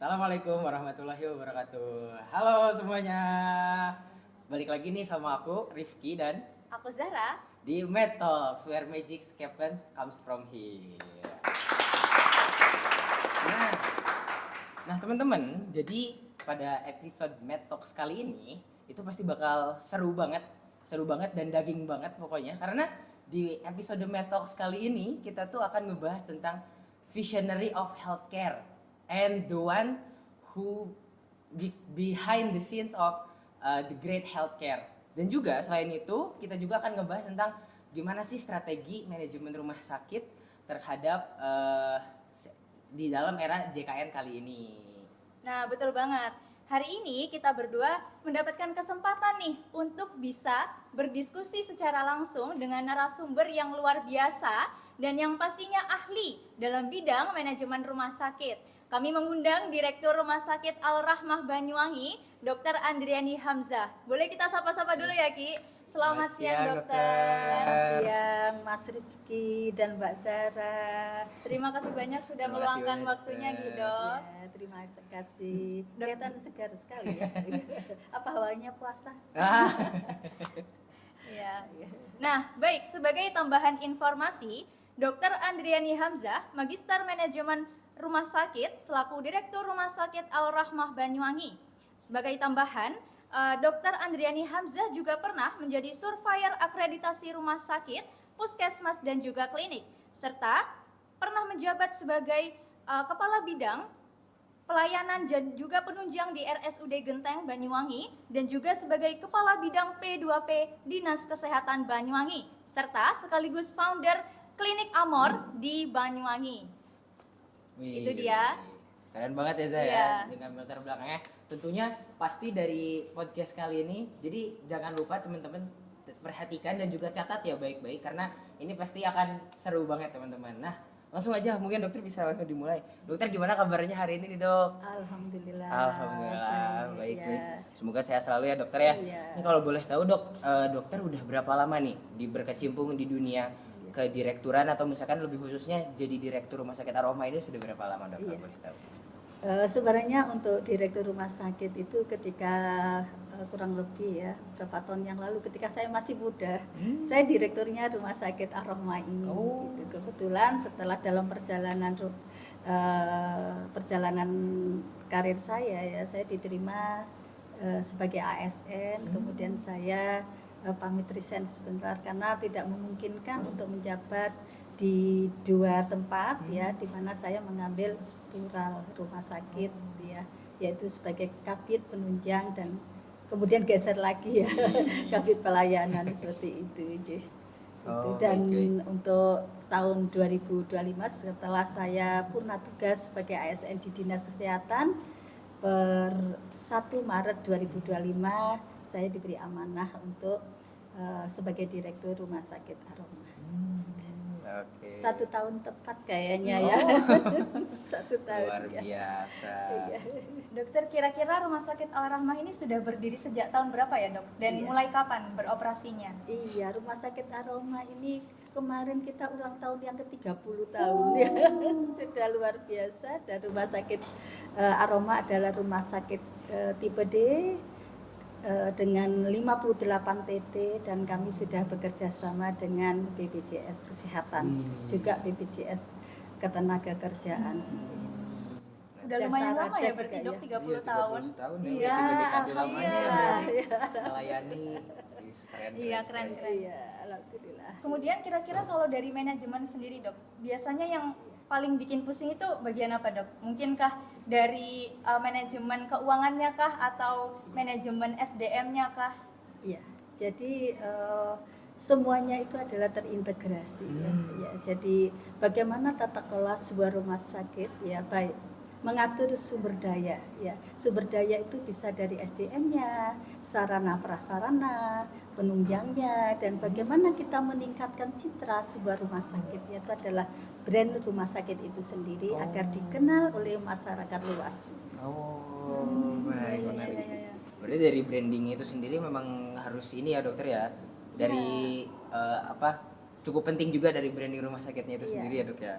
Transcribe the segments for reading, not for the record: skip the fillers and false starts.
Assalamualaikum warahmatullahi wabarakatuh. Halo semuanya. Balik lagi nih sama aku Rifki dan Aku Zahra. di Mad Talks where magic happen comes from here. Nah, nah teman-teman, jadi pada episode Mad Talks kali ini itu pasti bakal seru banget dan daging banget pokoknya karena di episode Mad Talks kali ini kita tuh akan ngebahas tentang visionary of healthcare and the one who behind the scenes of the great healthcare. Dan juga selain itu kita juga akan ngebahas tentang gimana sih strategi manajemen rumah sakit terhadap di dalam era JKN kali ini. Nah, betul banget. Hari ini kita berdua mendapatkan kesempatan nih untuk bisa berdiskusi secara langsung dengan narasumber yang luar biasa dan yang pastinya ahli dalam bidang manajemen rumah sakit. Kami mengundang Direktur Rumah Sakit Al-Rahmah Banyuwangi, Dr. Andriani Hamzah. Boleh kita sapa-sapa dulu ya, Ki? Selamat siang, dokter. Selamat siang, Mas Rifki dan Mbak Zara. Terima kasih banyak sudah Terima kasih meluangkan banyak, waktunya, Dokter. Dok. Ya, terima kasih. Kelihatan segar sekali ya. Apa hawanya puasa? Ya. Nah, baik, sebagai tambahan informasi, Dr. Andriani Hamzah, Magister Manajemen Rumah Sakit selaku Direktur Rumah Sakit Al-Rahmah Banyuwangi. Sebagai tambahan, Dr. Andriani Hamzah juga pernah menjadi surveyor akreditasi rumah sakit, puskesmas dan juga klinik, serta pernah menjabat sebagai kepala bidang pelayanan dan juga penunjang di RSUD Genteng Banyuwangi dan juga sebagai kepala bidang P2P Dinas Kesehatan Banyuwangi serta sekaligus founder Klinik Amor di Banyuwangi. Wih, Itu dia. Keren banget ya Zaya Iya. dengan latar belakangnya. Tentunya pasti dari podcast kali ini. Jadi jangan lupa teman-teman perhatikan dan juga catat ya baik-baik karena ini pasti akan seru banget teman-teman. Nah, langsung aja mungkin dokter bisa langsung dimulai. Dokter gimana kabarnya hari ini nih, Dok? Alhamdulillah. Alhamdulillah baik. Ya. Semoga sehat selalu ya dokter ya. Iya. Ini kalau boleh tahu Dok, dokter udah berapa lama nih berkecimpung di dunia kedirekturan atau misalkan lebih khususnya jadi direktur rumah sakit Aroma ini sudah berapa lama Dok? Kalau Iya. boleh tahu. Sebenarnya untuk direktur rumah sakit itu ketika kurang lebih ya berapa tahun yang lalu ketika saya masih muda, saya direkturnya rumah sakit Ar-Rahmah ini. Oh. Gitu. Kebetulan setelah dalam perjalanan karir saya ya saya diterima sebagai ASN, kemudian saya pamit resign sebentar karena tidak memungkinkan untuk menjabat di dua tempat ya di mana saya mengambil struktural rumah sakit ya yaitu sebagai kabit penunjang dan kemudian geser lagi ya kabit pelayanan seperti itu Ji. Oh, Dan baik. untuk tahun 2025 setelah saya purna tugas sebagai ASN di Dinas Kesehatan per 1 Maret 2025 saya diberi amanah untuk sebagai direktur rumah sakit Aroma. Oke. 1 tahun tepat kayaknya ya. 1 tahun. Luar ya. biasa. Iya. Dokter, kira-kira Rumah Sakit Al-Rahmah ini sudah berdiri sejak tahun berapa ya, Dok? Dan Iya. mulai kapan beroperasinya? Iya, rumah sakit Aroma ini kemarin kita ulang tahun yang ke-30 tahun ya. Sudah luar biasa dan rumah sakit Aroma adalah rumah sakit tipe D dengan 58 TT dan kami sudah bekerja sama dengan BPJS Kesehatan, juga BPJS Ketenagakerjaan. Udah Jasa lumayan lama raja ya berarti, juga Dok, ya. 30 tahun. tahun ya. Iya, Udah dekade lamanya ya. alhamdulillah. berarti. Melayani. Keren, Iya, keren. keren. Iya, alhamdulillah. Kemudian kira-kira kalau dari manajemen sendiri, Dok, biasanya yang paling bikin pusing itu bagian apa, Dok? Mungkinkah dari manajemen keuangannya kah atau manajemen SDM-nya kah? Iya, jadi semuanya itu adalah terintegrasi ya. Ya, jadi bagaimana tata kelola sebuah rumah sakit ya baik mengatur sumber daya ya. Sumber daya itu bisa dari SDM-nya, sarana prasarana, penunjangnya dan bagaimana kita meningkatkan citra sebuah rumah sakit yaitu adalah brand rumah sakit itu sendiri agar dikenal oleh masyarakat luas. Oh, baik, Iya, menarik iya, sih. iya. Berarti dari branding itu sendiri memang harus ini ya dokter ya. Dari cukup penting juga dari branding rumah sakitnya itu Iya. sendiri ya dok ya.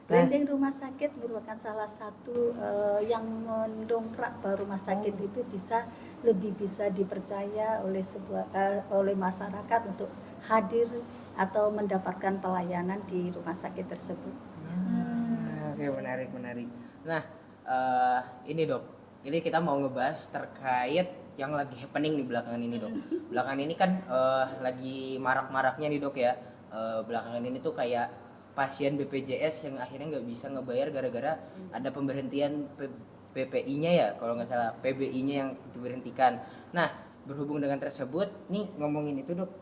Branding rumah sakit merupakan salah satu yang mendongkrak bahwa rumah sakit itu lebih bisa dipercaya oleh masyarakat untuk hadir atau mendapatkan pelayanan di rumah sakit tersebut. Oke, menarik. Nah, ini Dok, ini kita mau ngebahas terkait yang lagi happening di belakangan ini Dok. Belakangan ini kan lagi marak-maraknya nih Dok ya. Belakangan ini tuh kayak pasien BPJS yang akhirnya nggak bisa ngebayar gara-gara ada pemberhentian PPI-nya ya, kalau nggak salah PBI-nya yang diberhentikan. Nah, berhubung dengan tersebut, nih ngomongin itu Dok,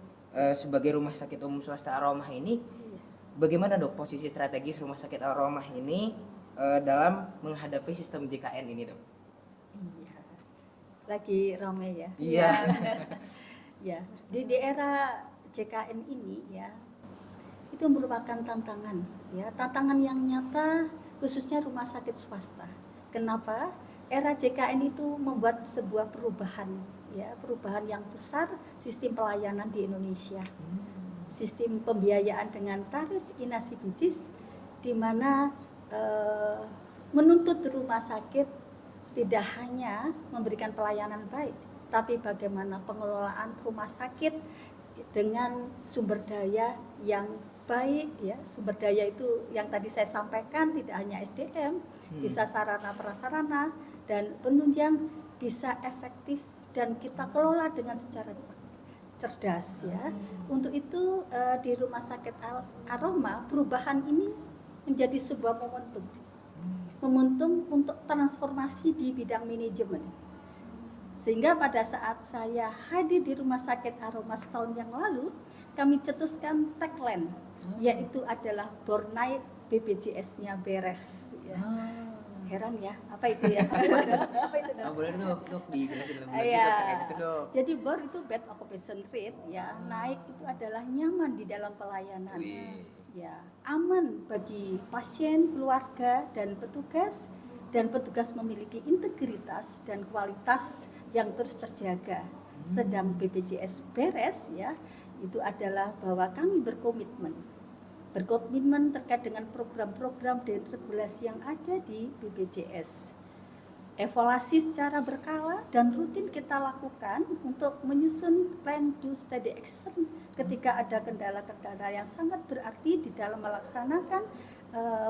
sebagai rumah sakit umum swasta Ar-Rahmah ini, bagaimana Dok posisi strategis rumah sakit Ar-Rahmah ini dalam menghadapi sistem JKN ini Dok? Iya. Lagi ramai ya. Iya. Ya, di era JKN ini ya, itu merupakan tantangan ya, tantangan yang nyata khususnya rumah sakit swasta. Kenapa? Era JKN itu membuat sebuah perubahan ya, perubahan yang besar sistem pelayanan di Indonesia. Sistem pembiayaan dengan tarif inasibijis di mana menuntut rumah sakit tidak hanya memberikan pelayanan baik, tapi bagaimana pengelolaan rumah sakit dengan sumber daya yang baik ya. Sumber daya itu yang tadi saya sampaikan, tidak hanya SDM, bisa sarana prasarana dan penunjang bisa efektif dan kita kelola dengan secara cerdas ya. Untuk itu di Rumah Sakit Ar-Rahmah perubahan ini menjadi sebuah momentum untuk transformasi di bidang manajemen. Sehingga pada saat saya hadir di Rumah Sakit Ar-Rahmah setahun yang lalu, kami cetuskan tagline, yaitu adalah Born Night BPJS-nya beres. Ya. Heran ya, apa itu ya? Apa itu dok? Boleh Dok dijelasin lebih lanjut Iya. terkait itu Dok. Jadi BOR itu bed occupation rate ya, naik itu adalah nyaman di dalam pelayanan. Wih. Ya, aman bagi pasien, keluarga dan petugas memiliki integritas dan kualitas yang terus terjaga. Sedang BPJS beres ya, itu adalah bahwa kami berkomitmen terkait dengan program-program dan regulasi yang ada di BPJS. Evaluasi secara berkala dan rutin kita lakukan untuk menyusun plan do steady action ketika ada kendala-kendala yang sangat berarti di dalam melaksanakan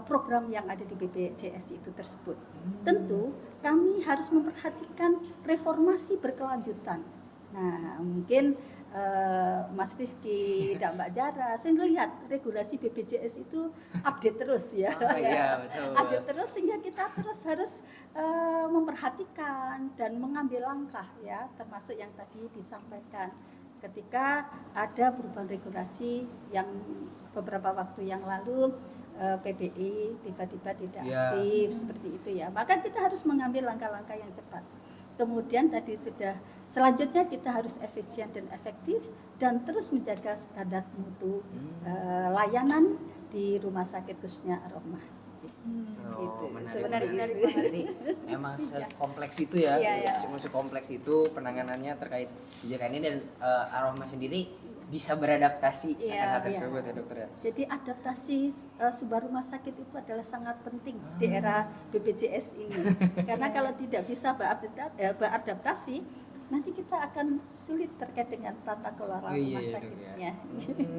program yang ada di BPJS itu tersebut. Tentu kami harus memperhatikan reformasi berkelanjutan. Nah, mungkin Mas Rifki dan Mbak Jara, saya melihat regulasi BPJS itu update terus ya. Oh, iya, betul. Update terus sehingga kita terus harus memperhatikan dan mengambil langkah ya, termasuk yang tadi disampaikan ketika ada perubahan regulasi yang beberapa waktu yang lalu PBI tiba-tiba tidak aktif seperti itu ya. Maka kita harus mengambil langkah-langkah yang cepat. Kemudian tadi sudah selanjutnya kita harus efisien dan efektif dan terus menjaga standar mutu layanan di rumah sakit khususnya Ar-Rahmah. Oh, Menarik banget. Jadi emang sekompleks itu ya, Iya. cuma sekompleks itu penanganannya terkait kebijakan ini dan Ar-Rahmah sendiri bisa beradaptasi akan hal tersebut ya dokter ya. Jadi adaptasi sebuah rumah sakit itu adalah sangat penting di era BPJS ini. Karena kalau tidak bisa beradaptasi, nanti kita akan sulit terkait dengan tata kelola rumah sakitnya.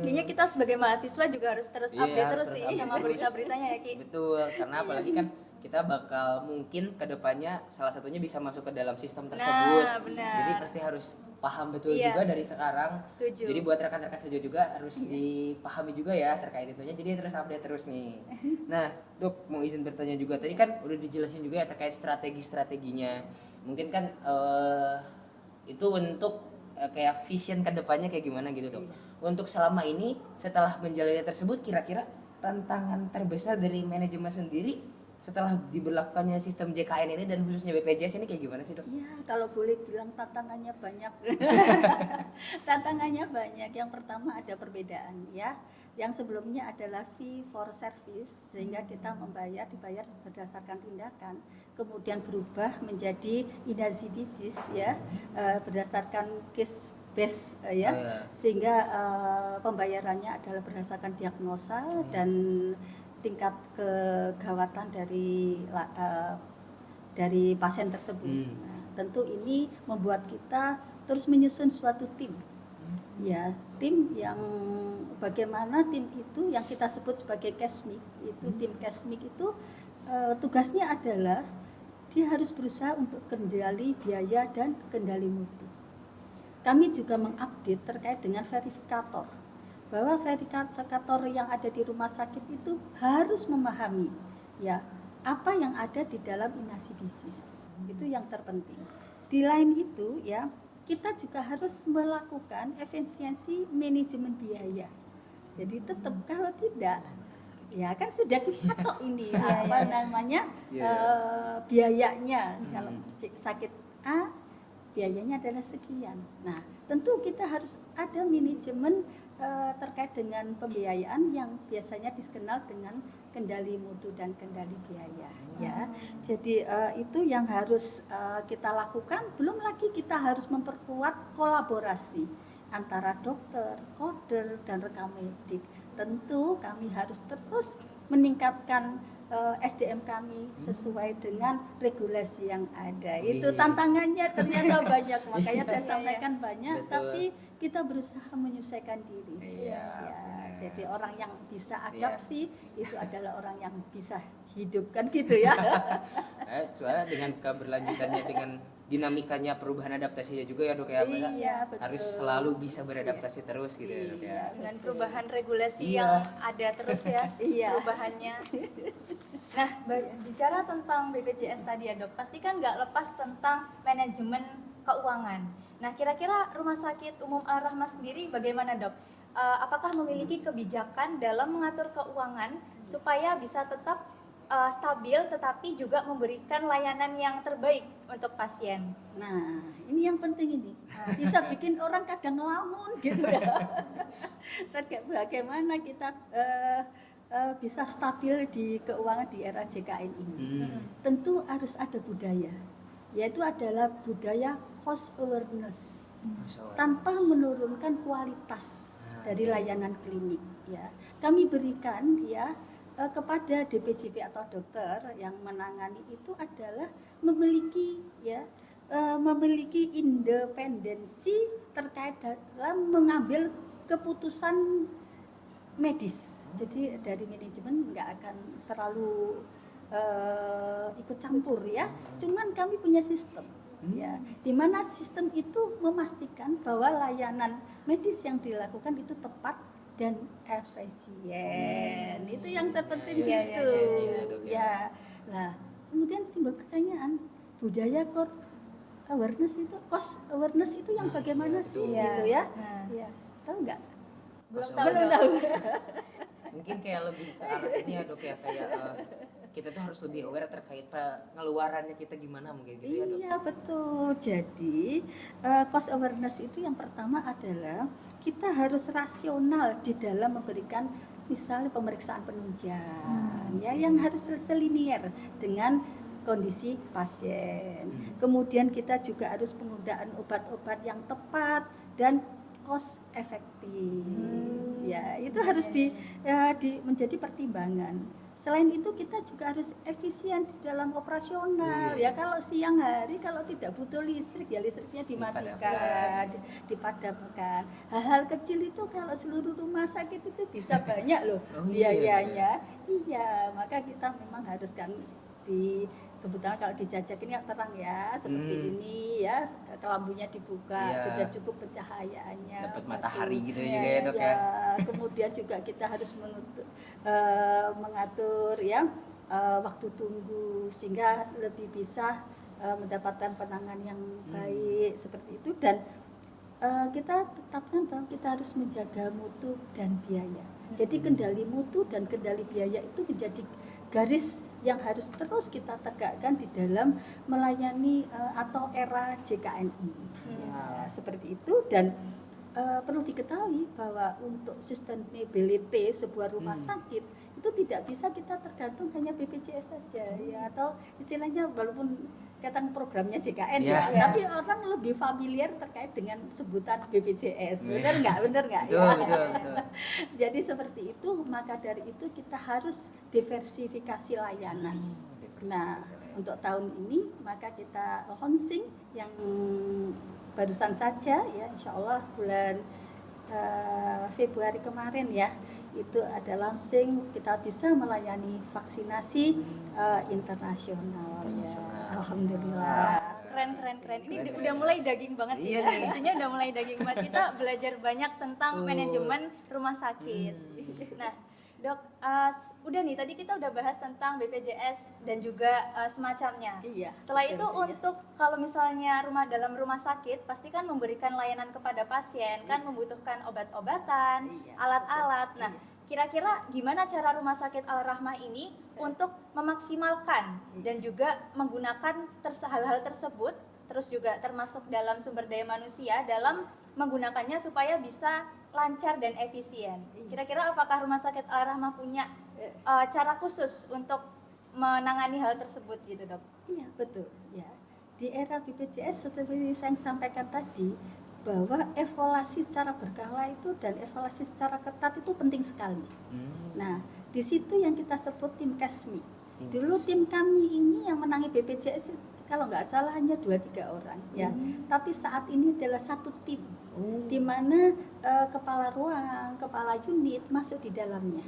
Kayaknya kita sebagai mahasiswa juga harus terus update terus sih update sama terus. berita-beritanya ya Ki. Betul, karena apalagi kan kita bakal mungkin kedepannya salah satunya bisa masuk ke dalam sistem tersebut. Nah, benar. Jadi pasti harus paham betul Iya. juga dari sekarang. Setuju. Jadi buat rekan-rekan sejauh juga harus dipahami juga ya terkait itunya. Jadi terus update terus nih. Nah, Dok mau izin bertanya juga. Tadi kan udah dijelasin juga ya terkait strategi-strateginya. Mungkin kan itu untuk kayak vision kedepannya kayak gimana gitu Dok. Untuk selama ini setelah menjalani tersebut kira-kira tantangan terbesar dari manajemen sendiri setelah diberlakukannya sistem JKN ini dan khususnya BPJS ini kayak gimana sih Dok? Ya, kalau boleh bilang tantangannya banyak. Tantangannya banyak. Yang pertama ada perbedaan ya. Yang sebelumnya adalah fee for service sehingga kita dibayar berdasarkan tindakan. Kemudian berubah menjadi inasibijis ya, berdasarkan case base ya. Sehingga pembayarannya adalah berdasarkan diagnosa dan tingkat kegawatan dari pasien tersebut. Nah, tentu ini membuat kita terus menyusun suatu tim. Ya, tim yang bagaimana tim itu yang kita sebut sebagai kesmik, itu tim kesmik itu tugasnya adalah dia harus berusaha untuk kendali biaya dan kendali mutu. Kami juga mengupdate terkait dengan verifikator, bahwa verifikator yang ada di rumah sakit itu harus memahami ya apa yang ada di dalam inasibisis. Itu yang terpenting. Di lain itu ya, kita juga harus melakukan efisiensi manajemen biaya. Jadi tetap kalau tidak ya kan sudah dipatok ini namanya biayanya. Kalau sakit A biayanya adalah sekian. Nah, tentu kita harus ada manajemen terkait dengan pembiayaan yang biasanya dikenal dengan kendali mutu dan kendali biaya ya. Jadi itu yang harus kita lakukan. Belum lagi kita harus memperkuat kolaborasi antara dokter, koder dan rekam medik. Tentu kami harus terus meningkatkan SDM kami sesuai dengan regulasi yang ada. Itu tantangannya ternyata banyak, makanya saya sampaikan banyak. Betul. Tapi kita berusaha menyesuaikan diri. Iya, Jadi orang yang bisa adaptasi itu adalah orang yang bisa hidup kan gitu ya. Soalnya dengan keberlanjutannya, dengan dinamikanya perubahan adaptasinya juga ya dok ya, Iya, betul. harus selalu bisa beradaptasi terus gitu ya dok ya. Dengan perubahan regulasi Iya. yang ada terus ya, Iya. perubahannya. Nah, bicara tentang BPJS tadi ya dok, pasti kan nggak lepas tentang manajemen keuangan. Nah, kira-kira Rumah Sakit Umum Al-Rahmah sendiri bagaimana dok? Apakah memiliki kebijakan dalam mengatur keuangan supaya bisa tetap stabil tetapi juga memberikan layanan yang terbaik untuk pasien? Nah, ini yang penting ini. Bisa bikin orang kadang ngelamun gitu ya. Terkait bagaimana kita bisa stabil di keuangan di era JKN ini. Tentu harus ada budaya, yaitu adalah budaya cost awareness, tanpa menurunkan kualitas dari layanan klinik ya. Kami berikan ya kepada DPJP atau dokter yang menangani itu adalah memiliki independensi terkait dalam mengambil keputusan medis. Jadi dari manajemen nggak akan terlalu ikut campur ya. Cuman kami punya sistem ya, di mana sistem itu memastikan bahwa layanan medis yang dilakukan itu tepat dan efisien. Itu yang terpenting gitu. Ya. Nah, kemudian timbul pertanyaan, budaya cost awareness itu yang bagaimana sih gitu ya? Ya, tahu nggak? Belum tahu. Mungkin kayak lebih ke arah ini ya dok ya, kayak kita tuh harus lebih aware terkait pengeluarannya kita gimana mungkin gitu ya dok. Iya betul. Jadi cost awareness itu yang pertama adalah kita harus rasional di dalam memberikan misalnya pemeriksaan penunjang ya, yang harus selinier dengan kondisi pasien. Kemudian kita juga harus penggunaan obat-obat yang tepat dan cost efektif. Ya, itu harus menjadi pertimbangan. Selain itu kita juga harus efisien di dalam operasional ya. Kalau siang hari kalau tidak butuh listrik ya listriknya dimatikan, dipadamkan. Hal-hal kecil itu kalau seluruh rumah sakit itu bisa banyak loh biayanya. Iya, maka kita memang harus kan kebetulan kalau dijajak ini terang ya seperti ini ya, kelambunya dibuka, sudah cukup pencahayaannya, dapat matahari gitu juga ya dok ya. Kemudian juga kita harus mengatur ya waktu tunggu sehingga lebih bisa mendapatkan penanganan yang baik seperti itu. Dan kita tetapkan bahwa kita harus menjaga mutu dan biaya. Jadi kendali mutu dan kendali biaya itu menjadi garis yang harus terus kita tegakkan di dalam melayani atau era JKN ini. Ya, seperti itu. Dan perlu diketahui bahwa untuk sustainability sebuah rumah sakit itu tidak bisa kita tergantung hanya BPJS saja ya, atau istilahnya walaupun kaitan programnya JKN Iya. ya, tapi orang lebih familiar terkait dengan sebutan BPJS. Benar nggak? Benar nggak? Betul, betul. Jadi seperti itu, maka dari itu kita harus diversifikasi layanan. Nah, untuk tahun ini maka kita launching yang barusan saja ya, insya Allah bulan Februari kemarin ya, itu ada launching, kita bisa melayani vaksinasi internasional ya, alhamdulillah. Keren. Ini udah mulai daging banget sih. Iya Ya. nih. Isinya udah mulai daging banget. Kita belajar banyak tentang manajemen rumah sakit. Nah, Dok, udah nih tadi kita udah bahas tentang BPJS dan juga semacamnya. Iya. Setelah betul, itu iya. untuk kalau misalnya dalam rumah sakit pasti kan memberikan layanan kepada pasien, kan membutuhkan obat-obatan, Iya, alat-alat. betul. Nah, Iya. kira-kira gimana cara Rumah Sakit Al-Rahmah ini untuk memaksimalkan dan juga menggunakan hal-hal tersebut, terus juga termasuk dalam sumber daya manusia dalam menggunakannya supaya bisa lancar dan efisien. Kira-kira apakah Rumah Sakit Al-Rahmah punya cara khusus untuk menangani hal tersebut gitu, Dok? Iya, betul. Ya. Di era BPJS seperti saya sampaikan tadi, bahwa evaluasi secara berkala itu dan evaluasi secara ketat itu penting sekali. Nah, di situ yang kita sebut tim KESMI. Dulu tim kami ini yang menangi BPJS kalau nggak salah hanya 2-3 orang ya. Tapi saat ini adalah satu tim di mana kepala ruang, kepala unit masuk di dalamnya.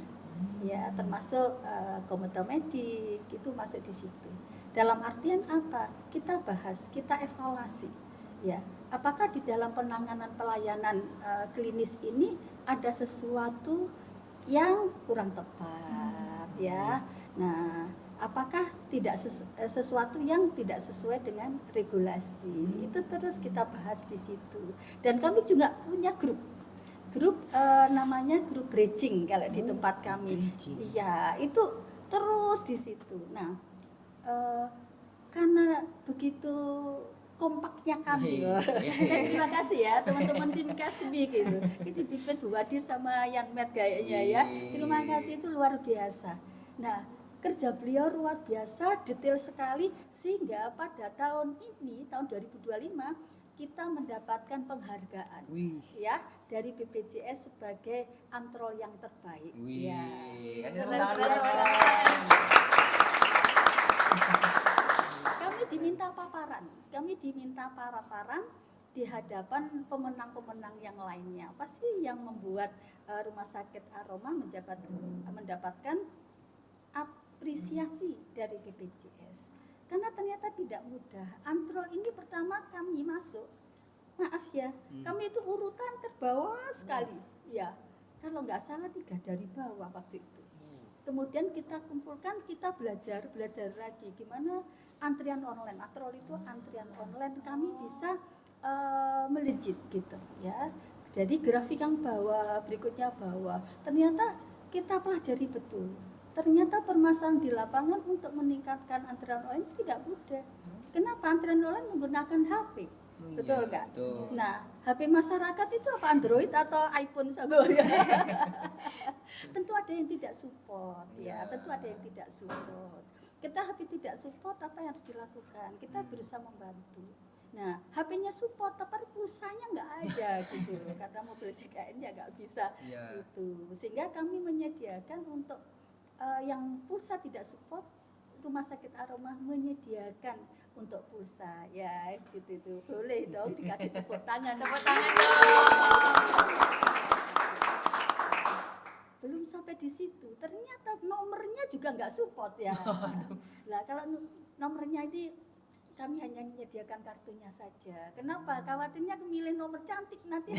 Ya, termasuk komite medik itu masuk di situ. Dalam artian apa? Kita bahas, kita evaluasi. Ya, apakah di dalam penanganan pelayanan klinis ini ada sesuatu yang kurang tepat ya. Nah, apakah tidak sesuatu yang tidak sesuai dengan regulasi? Itu terus kita bahas di situ. Dan kami juga punya grup namanya grup bridging kalau di tempat kami. Iya, itu terus di situ. Nah, karena begitu kompaknya kami. Saya terima kasih ya teman-teman tim Kasbi gitu. Ini dipimpin Bu Wadir sama Yanmet kayaknya ya. Terima kasih, itu luar biasa. Nah, kerja beliau luar biasa, detail sekali sehingga pada tahun ini, tahun 2025 kita mendapatkan penghargaan ya dari BPJS sebagai antrol yang terbaik. Ya. Kami diminta paparan di hadapan pemenang-pemenang yang lainnya. Apa sih yang membuat Rumah Sakit Al-Rahmah mendapatkan apresiasi dari BPJS? Karena ternyata tidak mudah. Antrol ini pertama kami masuk, maaf ya, kami itu urutan terbawah sekali. Ya, kalau nggak salah 3 dari bawah waktu itu. Kemudian kita kumpulkan, kita belajar lagi gimana antrian online. Antrol itu antrian online kami bisa melejit gitu ya. Jadi grafik yang bawah, berikutnya bawah. Ternyata kita pelajari betul. Ternyata permasalahan di lapangan untuk meningkatkan antrian online tidak mudah. Kenapa? Antrian online menggunakan HP. Betul nggak? Nah, HP masyarakat itu apa, Android atau iPhone sama ya? Tentu ada yang tidak support ya, tentu ada yang tidak support. Kita HP tidak support, apa yang harus dilakukan? Kita berusaha membantu. Nah, HP-nya support, tapi pulsanya nggak ada gitu loh, karena mobil JKN-nya nggak bisa gitu. Sehingga kami menyediakan untuk yang pulsa tidak support, Rumah Sakit Al-Rahmah menyediakan untuk pulsa ya, gitu itu boleh dong dikasih tepuk tangan. Tepuk tangan dong. Belum sampai di situ, ternyata nomornya juga nggak support ya. Nah, kalau nomornya ini kami hanya menyediakan kartunya saja. Kenapa? Khawatirnya milih nomor cantik nanti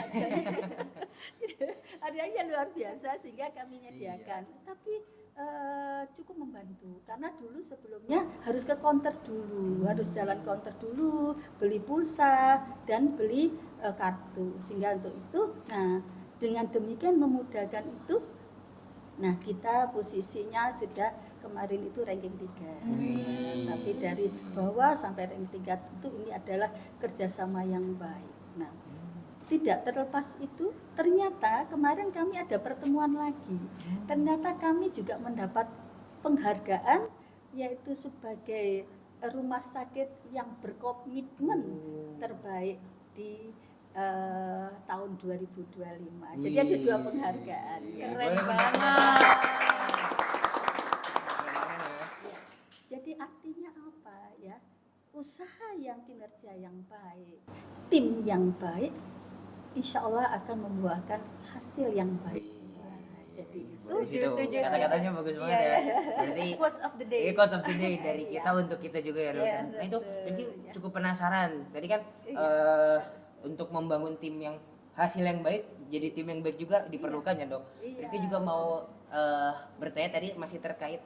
harganya luar biasa sehingga kami menyediakan. Tapi cukup membantu karena dulu sebelumnya harus ke counter dulu, harus jalan counter dulu, beli pulsa dan beli kartu. Sehingga untuk itu, nah dengan demikian memudahkan itu. Nah, kita posisinya sudah kemarin itu ranking 3. Tapi dari bawah sampai ranking 3 itu ini adalah kerjasama yang baik. Nah, tidak terlepas itu, ternyata kemarin kami ada pertemuan lagi. Ternyata kami juga mendapat penghargaan yaitu sebagai rumah sakit yang berkomitmen terbaik di tahun 2025. Jadi ada 2 penghargaan. Iya, Keren boleh. banget. Jadi artinya apa ya? Usaha yang kinerja yang baik, tim yang baik, insya Allah akan membuahkan hasil yang baik. Nah, jadi Setuju. Kata-katanya bagus banget Iya, ya. Berarti Quotes of the day. quotes of the day dari kita untuk kita juga ya, dokter. Iya, Nah itu betul, Rifki ya. cukup penasaran. Tadi kan untuk membangun tim yang hasil yang baik, jadi tim yang baik juga diperlukan ya dok. Iya. Rifki juga mau bertanya tadi masih terkait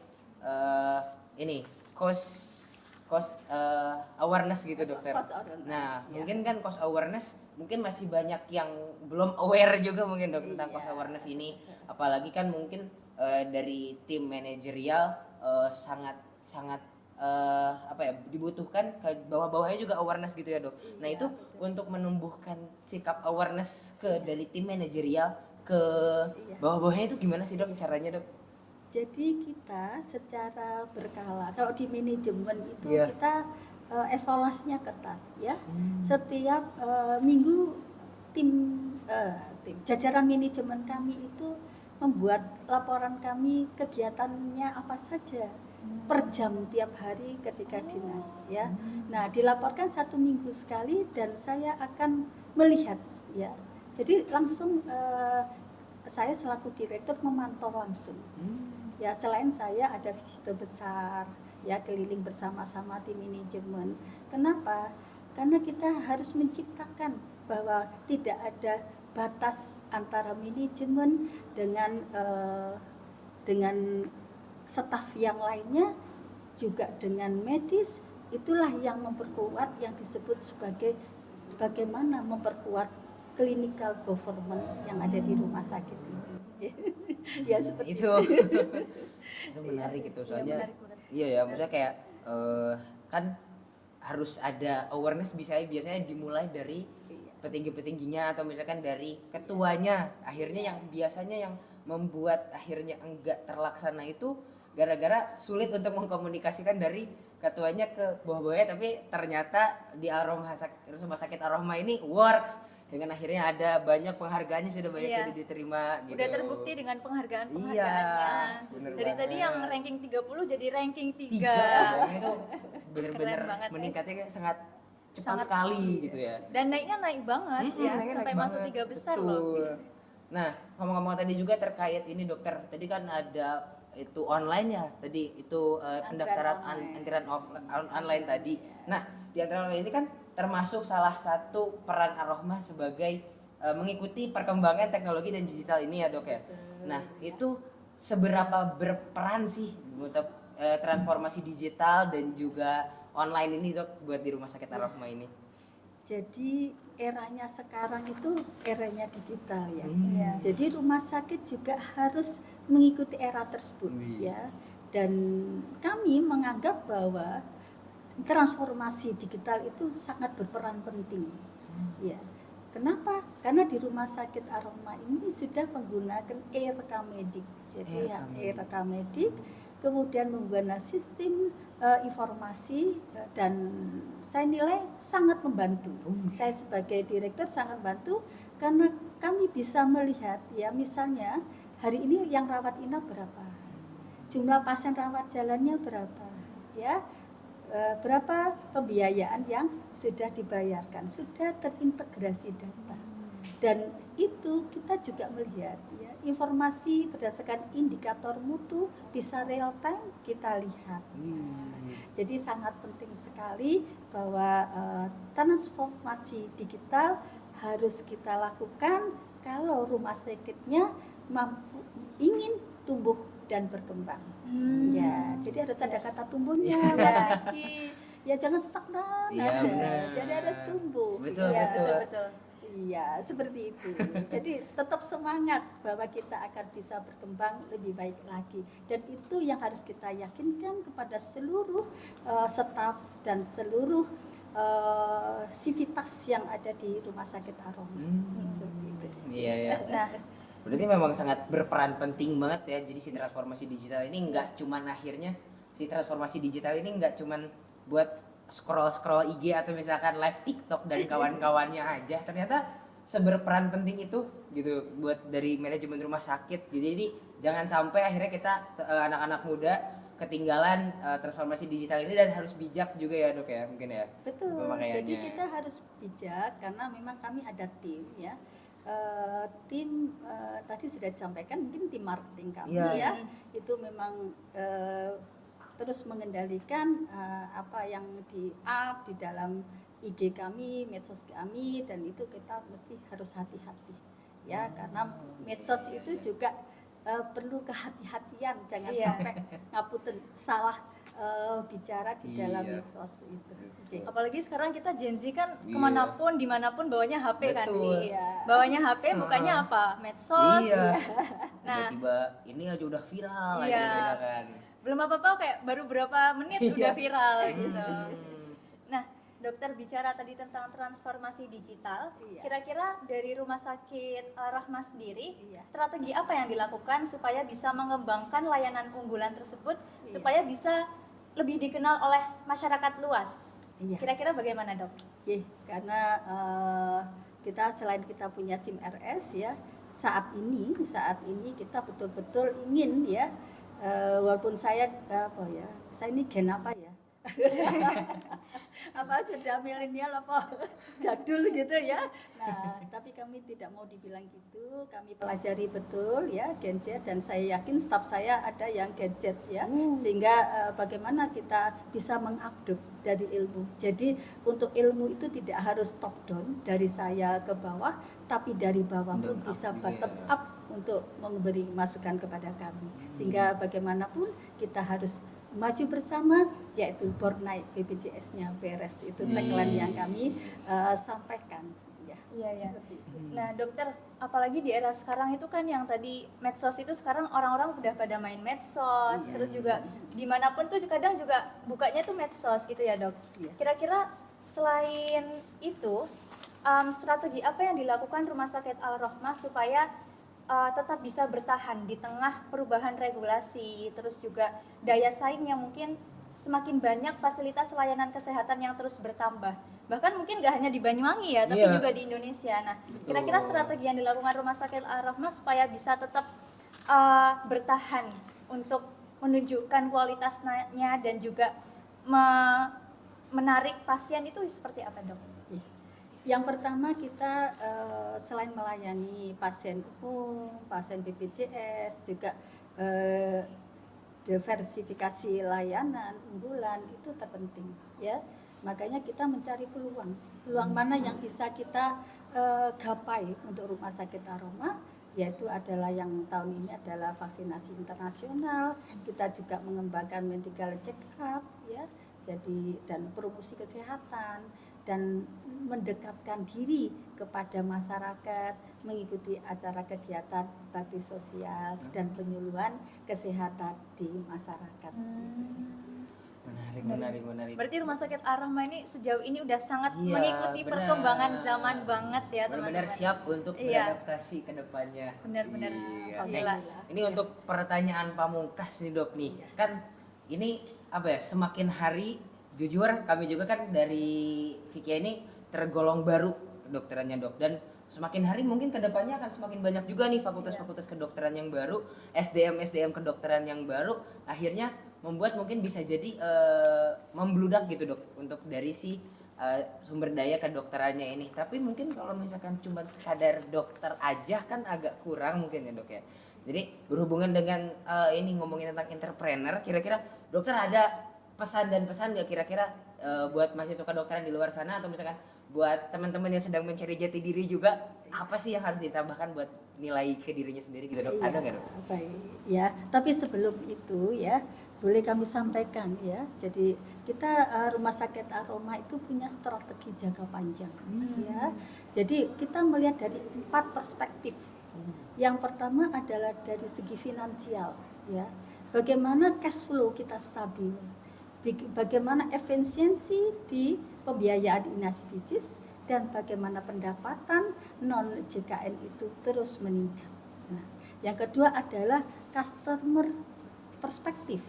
ini cost awareness gitu dokter. Cost awareness, Nah ya. mungkin kan cost awareness mungkin masih banyak yang belum aware juga mungkin dok tentang Iya. cost awareness ini. Apalagi kan mungkin dari tim manajerial sangat dibutuhkan ke bawah-bawahnya juga awareness gitu ya dok. Nah Iya, itu betul. untuk menumbuhkan sikap awareness dari tim manajerial ke Iya. bawah-bawahnya itu gimana sih dok caranya dok? Jadi kita secara berkala, kalau di manajemen itu Iya. kita evaluasinya ketat ya. Setiap minggu tim jajaran manajemen kami itu membuat laporan kami kegiatannya apa saja per jam tiap hari ketika dinas ya. Nah dilaporkan 1 minggu sekali dan saya akan melihat ya. Jadi langsung saya selaku direktur memantau langsung. Ya selain saya ada visite besar ya keliling bersama-sama tim manajemen. Kenapa? Karena kita harus menciptakan bahwa tidak ada batas antara manajemen dengan staf yang lainnya, juga dengan medis. Itulah yang memperkuat yang disebut sebagai bagaimana memperkuat clinical government yang ada di rumah sakit ini. Ya seperti Itu itu menarik gitu soalnya. menarik banget. Iya ya, maksudnya kayak kan harus ada awareness biasanya dimulai dari Iya. petinggi-petingginya atau misalkan dari ketuanya. Akhirnya yang biasanya yang membuat akhirnya enggak terlaksana itu gara-gara sulit untuk mengkomunikasikan dari ketuanya ke bawah-bawahnya, tapi ternyata di rumah sakit Ar-Rahmah ini works dengan akhirnya ada banyak penghargaannya, sudah banyak Iya. yang diterima gitu. Udah terbukti dengan Iya, penghargaan-penghargaannya. bener Dari banget. tadi yang ranking 30 jadi ranking 3. Tiga, itu bener-bener Keren banget, meningkatnya kayak sangat cepat Sangat- sekali gitu ya. Dan naiknya naik banget ya, Naiknya sampai naik masuk banget. 3 besar Betul. loh. Nah, ngomong-ngomong tadi juga terkait ini dokter, tadi kan ada itu online ya, tadi itu pendaftaran antrian online tadi. Nah, di antara online ini kan termasuk salah satu peran Ar-Rahmah sebagai mengikuti perkembangan teknologi dan digital ini ya dok ya. Nah, itu seberapa berperan sih untuk transformasi digital dan juga online ini dok buat di rumah sakit Ar-Rahmah ini? Jadi eranya sekarang itu eranya digital ya. Iya. Jadi rumah sakit juga harus mengikuti era tersebut ya. Dan kami menganggap bahwa transformasi digital itu sangat berperan penting. Ya. Kenapa? Karena di rumah sakit Ar-Rahmah ini sudah menggunakan e-rekamedik. Jadi e-rekamedik kemudian menggunakan sistem informasi dan saya nilai sangat membantu. Saya sebagai direktur sangat membantu karena kami bisa melihat ya misalnya hari ini yang rawat inap berapa, jumlah pasien rawat jalannya berapa, ya berapa pembiayaan yang sudah dibayarkan, sudah terintegrasi data. Dan itu kita juga melihat ya, informasi berdasarkan indikator mutu bisa real time kita lihat. Jadi sangat penting sekali bahwa transformasi digital harus kita lakukan kalau rumah sakitnya ingin tumbuh dan berkembang. Ya, jadi harus ada kata tumbuhnya, Mas Diki. Ya jangan stagnan Iya, aja. benar. Jadi harus tumbuh. Betul, Ya, Betul. Iya, seperti itu. Jadi tetap semangat bahwa kita akan bisa berkembang lebih baik lagi. Dan itu yang harus kita yakinkan kepada seluruh staf dan seluruh sivitas yang ada di Rumah Sakit Ar-Rahmah. Seperti itu. Iya ya. Nah, Berarti memang sangat berperan penting banget ya. Jadi si transformasi digital ini enggak cuman akhirnya si transformasi digital ini enggak cuman buat scroll IG atau misalkan live TikTok dan kawan-kawannya aja, ternyata seberperan penting itu gitu buat dari manajemen rumah sakit gitu. Jadi jangan sampai akhirnya kita anak-anak muda ketinggalan transformasi digital ini, dan harus bijak juga ya dok ya mungkin ya. Betul. Pemakaiannya. Jadi kita harus bijak karena memang kami ada tim ya. Tim tadi sudah disampaikan, mungkin tim marketing kami ya itu memang terus mengendalikan apa yang di up di dalam IG kami, medsos kami, dan itu kita mesti harus hati-hati ya, karena medsos itu juga perlu kehati-hatian, jangan sampai ngapunten salah bicara di dalam medsos itu. Apalagi sekarang kita Gen Z kan kemanapun dimanapun bawanya HP kan. Iya. Bawanya HP bukanya apa? Medsos. Iya. Nah, tiba-tiba ini aja udah viral aja Iya. misalkan. belum apa-apa kayak baru berapa menit udah viral gitu. Nah, dokter bicara tadi tentang transformasi digital. Kira-kira dari Rumah Sakit Al-Rahmah sendiri, strategi apa yang dilakukan supaya bisa mengembangkan layanan unggulan tersebut supaya bisa lebih dikenal oleh masyarakat luas? Kira-kira bagaimana, Dok? Karena kita selain kita punya SIM RS ya, saat ini kita betul-betul ingin ya, walaupun saya ini gen apa ya? Apa sudah milenial apa jadul gitu ya. Nah, tapi kami tidak mau dibilang gitu. Kami pelajari betul ya Gen Z, dan saya yakin staf saya ada yang Gen Z ya. Sehingga bagaimana kita bisa mengupdate dari ilmu. Jadi untuk ilmu itu tidak harus top down dari saya ke bawah, tapi dari bawah pun bisa bottom up untuk memberi masukan kepada kami. Sehingga bagaimanapun kita harus maju bersama, yaitu Born Naik BPJS-nya beres, itu tagline yang kami sampaikan ya. Iya. Nah, dokter, apalagi di era sekarang itu kan yang tadi medsos itu sekarang orang-orang udah pada main medsos, terus juga dimanapun tuh kadang juga bukanya tuh medsos gitu ya dok. Kira-kira selain itu strategi apa yang dilakukan Rumah Sakit Al-Rahmah supaya tetap bisa bertahan di tengah perubahan regulasi, terus juga daya saing yang mungkin semakin banyak fasilitas layanan kesehatan yang terus bertambah. Bahkan mungkin nggak hanya di Banyuwangi ya, tapi juga di Indonesia. Nah, kira-kira strategi yang dilakukan Rumah Sakit Al-Rahmah supaya bisa tetap bertahan untuk menunjukkan kualitasnya dan juga menarik pasien itu seperti apa, dok? Yang pertama kita selain melayani pasien umum, pasien BPJS, juga diversifikasi layanan unggulan itu terpenting ya. Makanya kita mencari peluang mana yang bisa kita gapai untuk Rumah Sakit Al-Rahmah, yaitu adalah yang tahun ini adalah vaksinasi internasional. Kita juga mengembangkan medical check up ya, jadi dan promosi kesehatan, dan mendekatkan diri kepada masyarakat, mengikuti acara kegiatan bakti sosial dan penyuluhan kesehatan di masyarakat. Menarik. Berarti Rumah Sakit Al-Rahmah ini sejauh ini udah sangat mengikuti perkembangan zaman banget ya teman-teman. Benar-benar siap untuk beradaptasi ke depannya. Benar-benar. Iya. Ini untuk pertanyaan pamungkas nih dok nih. Kan ini apa ya, semakin hari jujur kami juga kan dari Vikia ini tergolong baru kedokterannya dok, dan semakin hari mungkin kedepannya akan semakin banyak juga nih fakultas-fakultas kedokteran yang baru, SDM kedokteran yang baru, akhirnya membuat mungkin bisa jadi membludak gitu dok untuk dari si sumber daya kedokterannya ini. Tapi mungkin kalau misalkan cuma sekadar dokter aja kan agak kurang mungkin ya dok ya. Jadi berhubungan dengan ini ngomongin tentang entrepreneur, kira-kira dokter ada pesan nggak kira-kira buat mahasiswa kedokteran di luar sana, atau misalkan buat teman-teman yang sedang mencari jati diri juga, apa sih yang harus ditambahkan buat nilai ke dirinya sendiri gitu dok? Ada nggak dok? Baik ya, tapi sebelum itu ya boleh kami sampaikan ya. Jadi kita Rumah Sakit Al-Rahmah itu punya strategi jangka panjang ya. Jadi kita melihat dari 4 perspektif. Yang pertama adalah dari segi finansial ya. Bagaimana cash flow kita stabil, bagaimana efisiensi di pembiayaan inasi bisnis, dan bagaimana pendapatan non JKN itu terus meningkat. Nah, yang kedua adalah customer perspektif.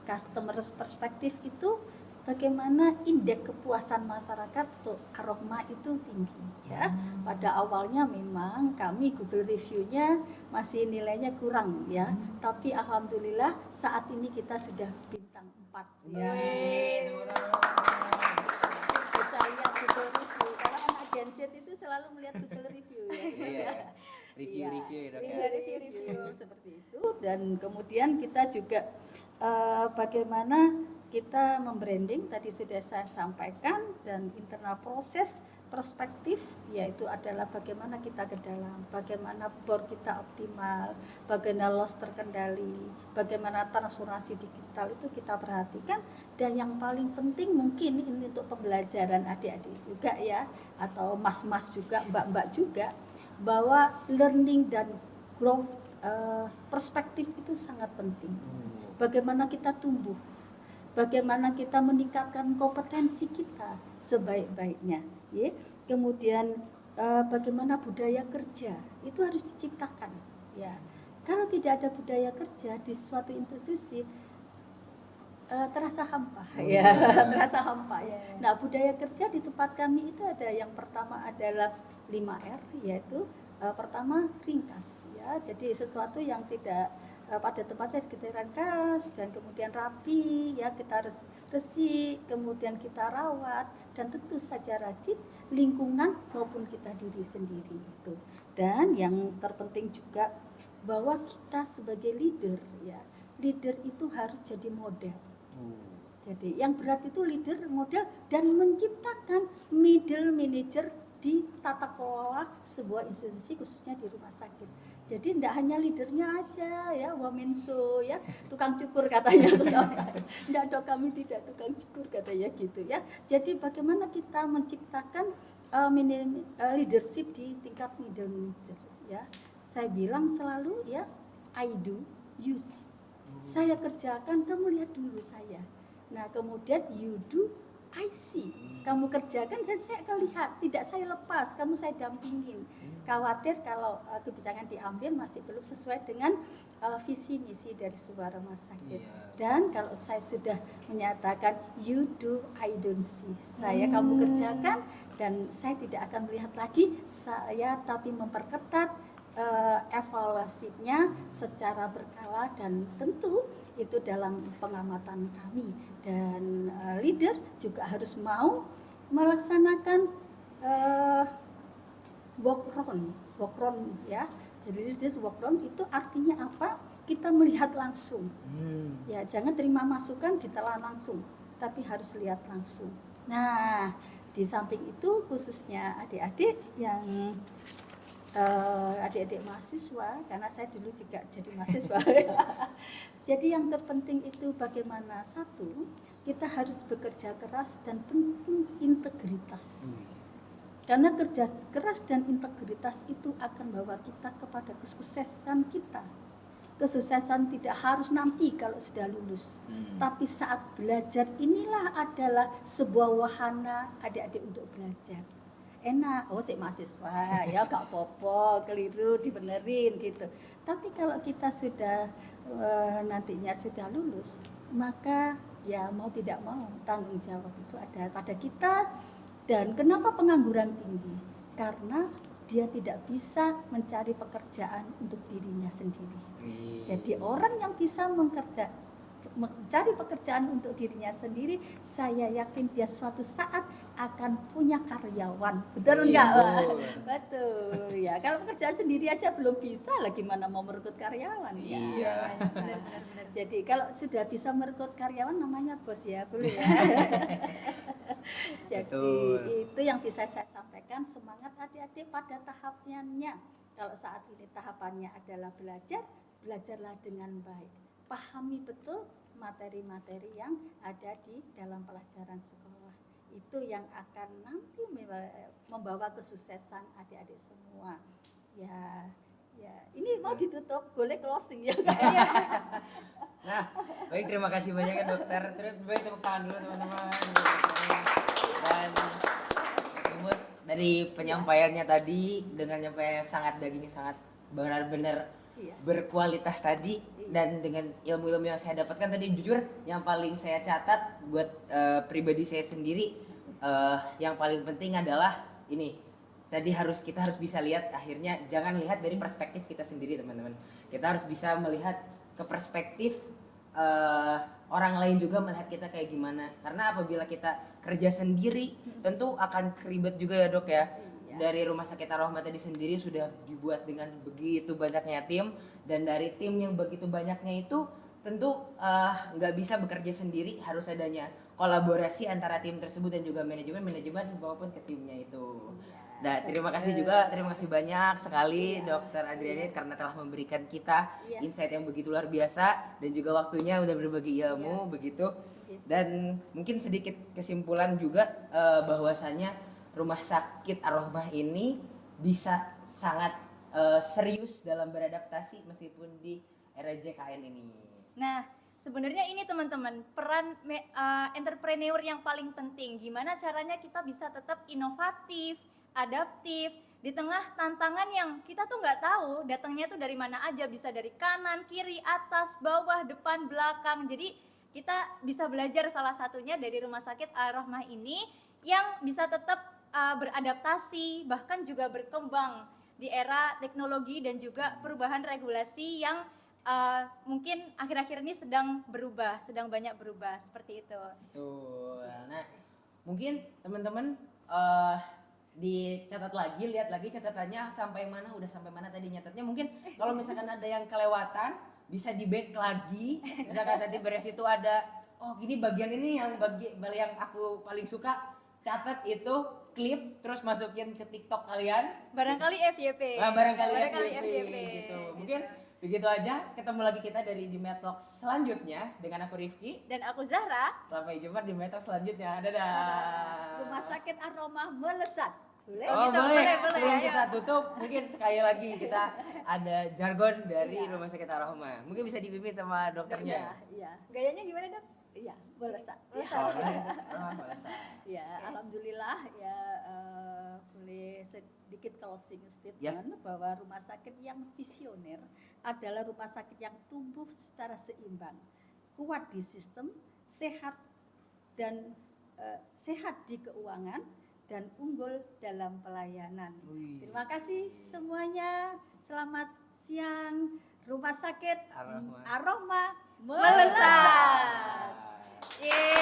Customer perspektif itu bagaimana indeks kepuasan masyarakat untuk aroma itu tinggi ya. Pada awalnya memang kami Google review-nya masih nilainya kurang ya, tapi alhamdulillah saat ini kita sudah bintang 4 ya. Bisa lihat Google review. Kalau anak Gen Z itu selalu melihat Google review ya. Iya. Review-review ya, Dok. Review seperti itu. Dan kemudian kita juga bagaimana kita membranding tadi sudah saya sampaikan, dan internal proses perspektif yaitu adalah bagaimana kita ke dalam, bagaimana bor kita optimal, bagaimana loss terkendali, bagaimana transformasi digital itu kita perhatikan. Dan yang paling penting mungkin ini untuk pembelajaran adik-adik juga ya, atau mas-mas juga, mbak-mbak juga, bahwa learning dan growth perspektif itu sangat penting. Bagaimana kita tumbuh, bagaimana kita meningkatkan kompetensi kita sebaik-baiknya, ya. Kemudian bagaimana budaya kerja itu harus diciptakan, ya. Kalau tidak ada budaya kerja di suatu institusi, terasa hampa, ya, terasa hampa, ya. Nah, budaya kerja di tempat kami itu ada, yang pertama adalah 5R, yaitu pertama ringkas, ya. Jadi sesuatu yang tidak pada tempatnya kita ringkas, dan kemudian rapi, ya, kita resik, kemudian kita rawat, dan tentu saja rajin lingkungan maupun kita diri sendiri itu. Dan yang terpenting juga bahwa kita sebagai leader, ya, leader itu harus jadi model. Jadi yang berat itu leader, model, dan menciptakan middle manager di tata kelola sebuah institusi, khususnya di rumah sakit. Jadi tidak hanya leadernya aja, ya, wamenso, ya, tukang cukur katanya. Tidak, dok, kami tidak tukang cukur katanya gitu, ya. Jadi bagaimana kita menciptakan leadership di tingkat middle manager, ya. Saya bilang selalu, ya, I do, you see. Saya kerjakan, kamu lihat dulu saya. Nah, kemudian you do, I see. Kamu kerjakan dan saya akan lihat, tidak saya lepas, kamu saya dampingin. Khawatir kalau kebijakan diambil masih belum sesuai dengan visi misi dari sebuah rumah sakit. Dan kalau saya sudah menyatakan you do, I don't see. Saya kamu kerjakan dan saya tidak akan melihat lagi saya, tapi memperketat evaluasinya secara berkala, dan tentu itu dalam pengamatan kami. Dan leader juga harus mau melaksanakan walk round, ya. Jadi walk round itu artinya apa? Kita melihat langsung, ya, jangan terima masukan ditelan langsung, tapi harus lihat langsung. Nah, di samping itu khususnya adik-adik yang adik-adik mahasiswa, karena saya dulu juga jadi mahasiswa. Jadi yang terpenting itu bagaimana, satu, kita harus bekerja keras dan penting integritas. Karena kerja keras dan integritas itu akan bawa kita kepada kesuksesan kita. Kesuksesan tidak harus nanti kalau sudah lulus, tapi saat belajar inilah adalah sebuah wahana adik-adik untuk belajar. Enak, oh si mahasiswa, ya gak apa-apa, keliru dibenerin gitu. Tapi kalau kita sudah nantinya sudah lulus, maka ya mau tidak mau tanggung jawab itu ada pada kita. Dan kenapa pengangguran tinggi? Karena dia tidak bisa mencari pekerjaan untuk dirinya sendiri. Jadi orang yang bisa mencari pekerjaan untuk dirinya sendiri, saya yakin dia suatu saat akan punya karyawan. Betul enggak, Pak? Betul. Ya, kalau pekerjaan sendiri aja belum bisa, lah gimana mau merekrut karyawan? Iya. Ya, benar. Jadi kalau sudah bisa merekrut karyawan namanya bos, ya, boleh ya. Jadi betul. Itu yang bisa saya sampaikan, semangat adik-adik pada tahapannya. Kalau saat ini tahapannya adalah belajarlah dengan baik. Pahami betul materi-materi yang ada di dalam pelajaran sekolah. Itu yang akan nanti membawa kesuksesan adik-adik semua. Ya, ini mau ditutup, boleh closing ya. Nah, baik, terima kasih banyak ya dokter. Terus baik, tepuk tangan dulu teman-teman. Dan dari penyampaiannya tadi, dengan nyampaian sangat daging, sangat benar-benar Iya. berkualitas tadi Iya. dan dengan ilmu-ilmu yang saya dapatkan tadi, jujur yang paling saya catat buat pribadi saya sendiri, yang paling penting adalah ini tadi, kita harus bisa lihat, akhirnya jangan lihat dari perspektif kita sendiri teman-teman, kita harus bisa melihat ke perspektif orang lain juga melihat kita kayak gimana, karena apabila kita kerja sendiri tentu akan ribet juga ya dok ya. Dari Rumah Sakit Ar-Rahmah tadi sendiri sudah dibuat dengan begitu banyaknya tim, dan dari tim yang begitu banyaknya itu tentu nggak bisa bekerja sendiri, harus adanya kolaborasi antara tim tersebut dan juga manajemen maupun ke timnya itu. Nah, terima kasih banyak sekali Dokter Andriani karena telah memberikan kita insight yang begitu luar biasa dan juga waktunya udah berbagi ilmu begitu. Dan mungkin sedikit kesimpulan juga bahwasanya Rumah Sakit Ar-Rahmah ini bisa sangat serius dalam beradaptasi meskipun di era JKN ini. Nah, sebenarnya ini teman-teman peran entrepreneur yang paling penting. Gimana caranya kita bisa tetap inovatif, adaptif di tengah tantangan yang kita tuh nggak tahu datangnya tuh dari mana aja, bisa dari kanan, kiri, atas, bawah, depan, belakang. Jadi kita bisa belajar salah satunya dari Rumah Sakit Ar-Rahmah ini yang bisa tetap beradaptasi, bahkan juga berkembang di era teknologi dan juga perubahan regulasi yang mungkin akhir-akhir ini sedang banyak berubah seperti itu. Betul. Nah, mungkin teman-teman dicatat lagi, lihat lagi catatannya sampai mana tadi nyatatnya. Mungkin kalau misalkan ada yang kelewatan bisa di back lagi. Misalkan tadi beres itu ada, oh gini bagian ini yang aku paling suka, catat itu, klip, terus masukin ke TikTok kalian. Barangkali FYP. Nah, barangkali FYP gitu. Mungkin segitu aja. Ketemu lagi kita dari di Medtalk selanjutnya dengan aku Rifki Dan aku Zahra. Sampai jumpa di Medtalk selanjutnya. Dadah. Rumah Sakit Ar-Rahmah melesat. Boleh? Oh, gitu, boleh. boleh, Sebelum ayo. kita tutup, mungkin sekali lagi kita ada jargon dari Rumah Sakit Ar-Rahmah. Mungkin bisa dipimpin sama dokternya. Iya. Gayanya gimana, Dok? Iya, melesat. Oh, bahasa. Ya, alhamdulillah ya, boleh sedikit closing statement bahwa rumah sakit yang visioner adalah rumah sakit yang tumbuh secara seimbang, kuat di sistem, sehat dan sehat di keuangan dan unggul dalam pelayanan. Wih. Terima kasih semuanya. Selamat siang. Rumah Sakit Ar-Rahmah. Ar-Rahmah Melesat. Yeay.